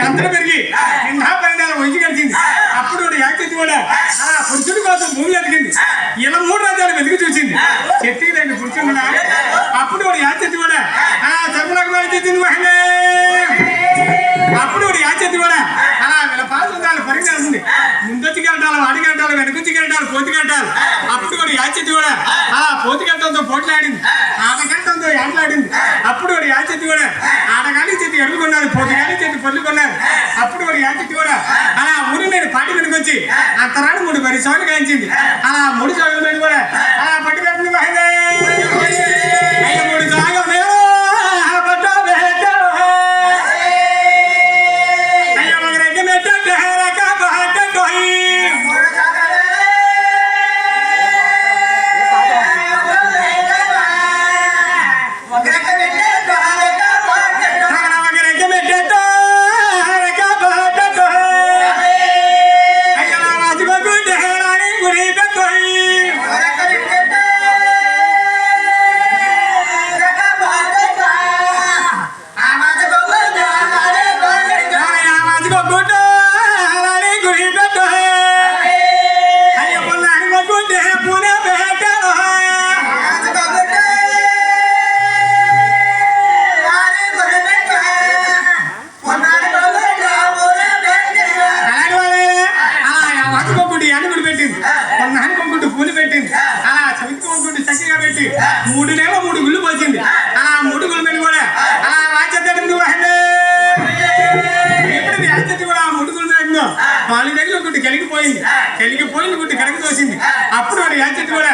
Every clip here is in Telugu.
గంటలు పెరిగి నిండా పరిణాలు వయసు కలిసింది. అప్పుడు యాక్తి కూడా పురుషుడి కోసం భూములు ఎదిగింది. ఇలా 3 రాజ్యాలు వెతికి చూసింది. చెట్టు రెండు పురుషుడు అప్పుడు యాచతి కూడా చర్మలకు మహిళ. అప్పుడు యాచతి కూడా వీళ్ళ పాలు పరిగణిస్తుంది. ముందొచ్చి గంటాలు, అడిగంటాలు, వెనకొచ్చి గంటాలు, పోతి గంటాలు. అప్పుడు యాచతి కూడా పోతి గంటంతో పోట్లాడింది, ఆటగంటంతో ఆటలాడింది. అప్పుడు యాచతి కూడా ఆటగాలి చేతి ఎడుగుకున్నారు, పోతిగాలి చేతి పళ్ళుకున్నారు. అప్పుడు యాచతి కూడా ఊరి నేను పాటి వెనుకొచ్చి అంతరాడు 3 పరిశ్రమలు గాయించింది. 3 సాగుల మీద కూడా పట్టుకెళ్తుంది మహిళ. 3 సాగుల మీద కలిగిపోయింది గుడ్డి కడకి తోసింది. అప్పుడు యాచతి కూడా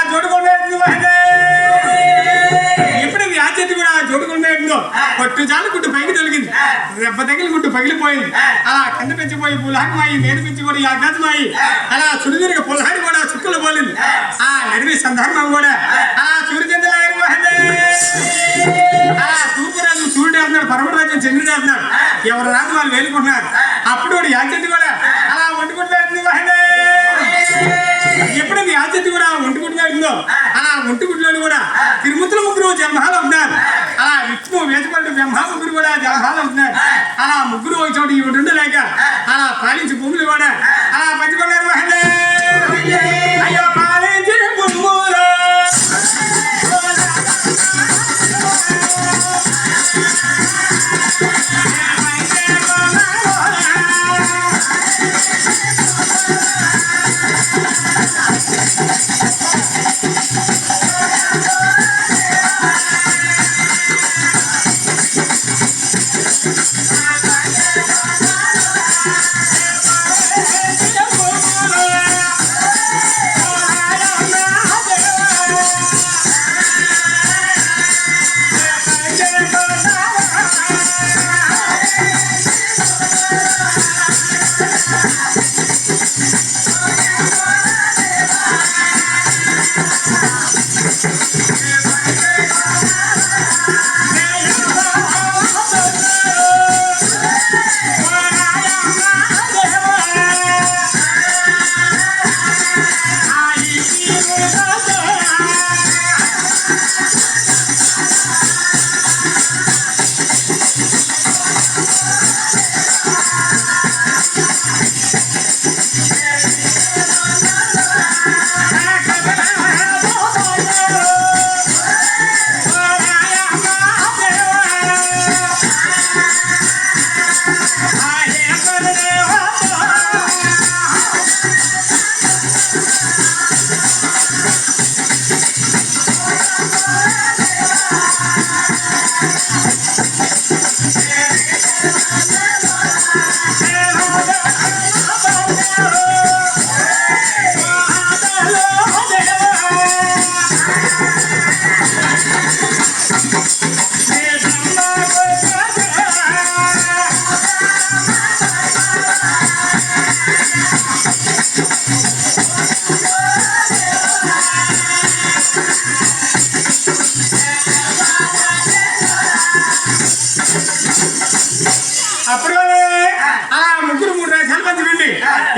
జోడుకుండా ఎప్పుడు యాచతి కూడా జోడుకుండా పట్టు చాలు గుడ్డు పైకి తొలిగింది. రెబ్బ తగిలి గుడ్డు పగిలిపోయింది. కింద పెంచిపోయి పుల్హాని మీద పెంచి కూడా యాగాజమాయి చుడిదిరిగి పుల్హాని కూడా చుక్కలు పోలింది. నడివి సందర్భం కూడా సూర్యచంద్ర తూర్పు రాజు సూర్యుడు వేస్తున్నాడు, పరమడు రాజు చంద్రుడు వేస్తున్నాడు. ఎవరు రాజు వాళ్ళు వేలుకుంటున్నారు. అప్పుడు యాచతి కూడా వండుకుంటూ ఎప్పుడు యాచతి కూడా వండుకుంటూ ఒంటిగుడ్లోని కూడా తిరుమతుల ముగ్గురు జన్మాలు అవుతున్నారు. విష్ణు వేసుకుంటూ బ్రహ్మ ముగ్గురు కూడా జన్మాలు అవుతున్నారు. ముగ్గురు ఒక చోటు ఈ ఉండలేక పాలించి భూములు కూడా పంచుకున్నారు మహిళ. అయ్యో పాలించి భూములు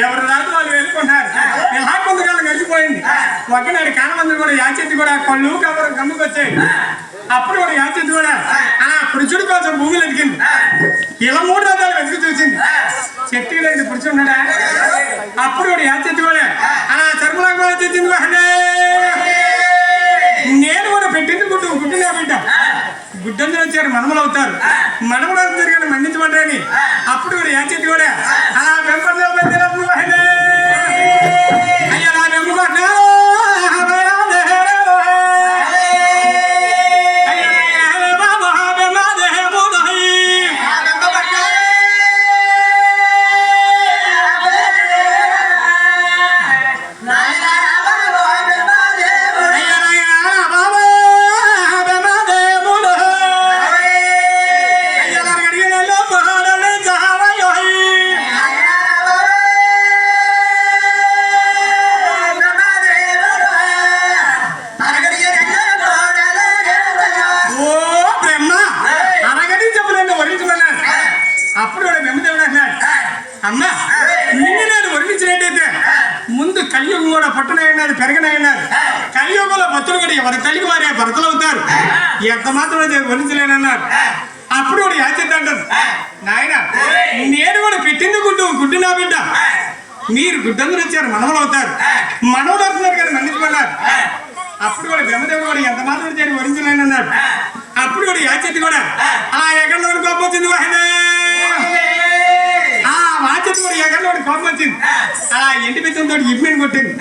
ఎవరు రాదు వాళ్ళు వెళ్ళుకుంటారు. ఇలా కొంతకాలం గడిచిపోయింది. ఒకనాడు కానమంది కూడా యాచెత్తి కూడా కళ్ళు కబరు గమ్ముకు వచ్చాయి. అప్పుడు కూడా యాచెత్తి కూడా పురుషుడి కోసం భూములు ఎదిగింది. ఇలా 3 రథాలు వెతికి చూసి అప్పుడు కూడా యాచెత్తి కూడా అలా సర్పలాగా తెచ్చింది వాహనే నేను కూడా పెట్టింది గుడ్డునే బిడ్డ గుడ్డందరూ వచ్చారు మనములు అవుతారు మనములు అవుతారు కానీ మన్నించమంటారని అప్పుడు కూడా యాచెత్తి కూడా అలా వెంపట్లో వాహనే అయ్యా నా వెంప అప్పుడు కూడా వెమ్మదేవుడు అన్నాడు అమ్మ నిన్ను నేను వర్ణించినట్టయితే ముందు కలియుగం కూడా పట్టునయ్యన్నారు పెరగనయ్యన్నారు కలియుగంలో భక్తులు కూడా ఎవరి తల్లికి వారే భర్తలు అవుతారు ఎంత మాత్రం వర్ణించలేనన్నారు అప్పుడు కూడా యాచెత్తి అంటారు నాయన నేను కూడా పెట్టింది గుడ్డు నా బిడ్డ మీరు గుడ్డందరూ వచ్చారు మనవలు అవుతారు మనవలు అవుతున్నారు కానీ మన్నించమన్నారు అప్పుడు కూడా బ్రహ్మదేవుడు కూడా ఎంత మాత్రం చేరి వరించలేనన్నాడు అప్పుడు కూడా యాచెత్తి కూడా ఆ ఎగంలో కోపం వచ్చింది వాహనే ఆ వాచెత్తి కూడా ఎగంలో కోపం వచ్చింది అలా ఎండి బిత్తంతో ఇమ్మని కొట్టింది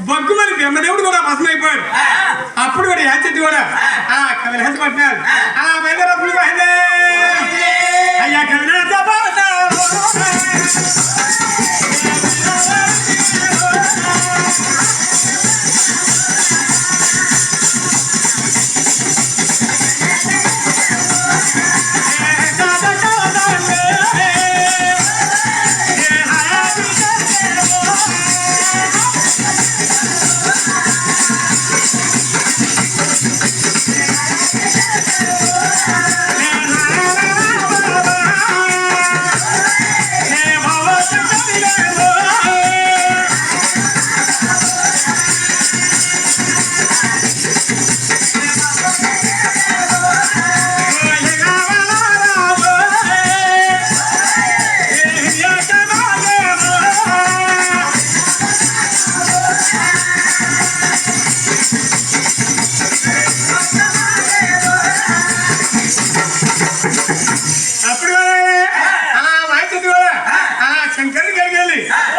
బొగ్గుమని బ్రహ్మదేవుడు కూడా భస్మైపోయాడు అప్పుడు కూడా యాచెత్తి కూడా ఆ కవిలహత పట్టినాడు అలా బయలుదేరప్పుడు వాహనే అయ్యా కవిలహత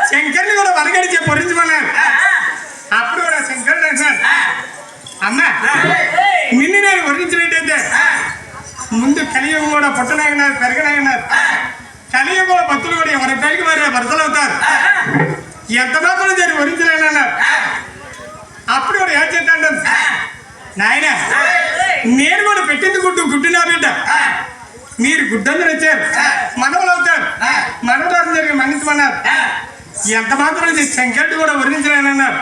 శంకర్ని కూడా వరగడిచే పొరించమన్నారు అప్పుడు కూడా శంకరుడు అంటున్నాడు అమ్మ నిన్ను నేను వర్ణించినట్టయితే ముందు కలియుగం కూడా పుట్టనన్నారు పెరగనన్నారు కలియుగంలో భక్తులు కూడా ఎవరి తల్లికి వారే భర్తలు అవుతారు ఎంత మాత్రం దాన్ని వర్ణించలేనన్నారు అప్పుడు కూడా ఏం చేద్దాం నాయన నేను కూడా పెట్టింది గుడ్డు నా బిడ్డ మీరు గుడ్డందరూ వచ్చారు మనవలు అవుతారు మనవలు జరిగి మన్నించమన్నారు ఎంత మాత్రం శంకరుడు కూడా వర్ణించలేనన్నారు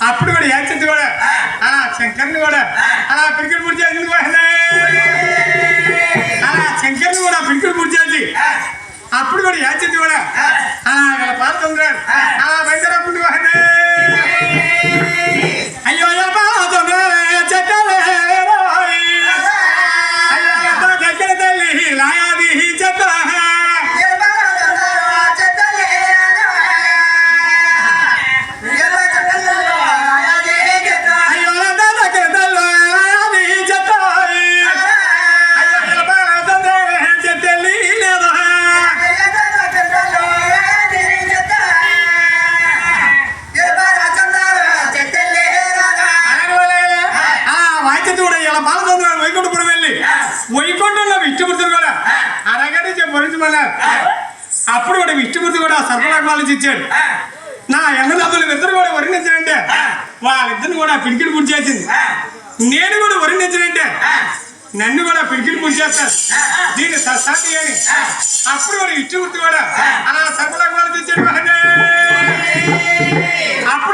అప్పుడు కూడా యాచెత్తి కూడా అలా శంకర్ని కూడా అలా పిడికిడి పూర్తి చేసింది అలా శంకర్ని కూడా పిడికిడి పూర్తి చేసి అప్పుడు కూడా యాచెత్తి కూడా అలా వీళ్ళ పాల్గొంటారు అలా బయలుదేరప్పుడు అయ్యో తల్లి లాయాది చెత్త వైకుంఠపురం వెళ్ళి వైకుంఠంలో విష్ణుమూర్తిని కూడా అరగడి పొరించమన్నారు అప్పుడు కూడా విష్ణుమూర్తి కూడా సర్వలగ్నాలు ఇచ్చాడు నా ఎన్నదమ్ములు ఇద్దరు కూడా వర్ణించారంటే వాళ్ళిద్దరిని కూడా పిడికిడి పూర్తి చేసింది నేను కూడా వర్ణించానంటే నన్ను కూడా పిడికిడి పూర్తి చేస్తారు దీన్ని సత్సాటి అని అప్పుడు కూడా విష్ణుమూర్తి కూడా అలా సర్వలగ్నాలు ఇచ్చాడు అప్పుడు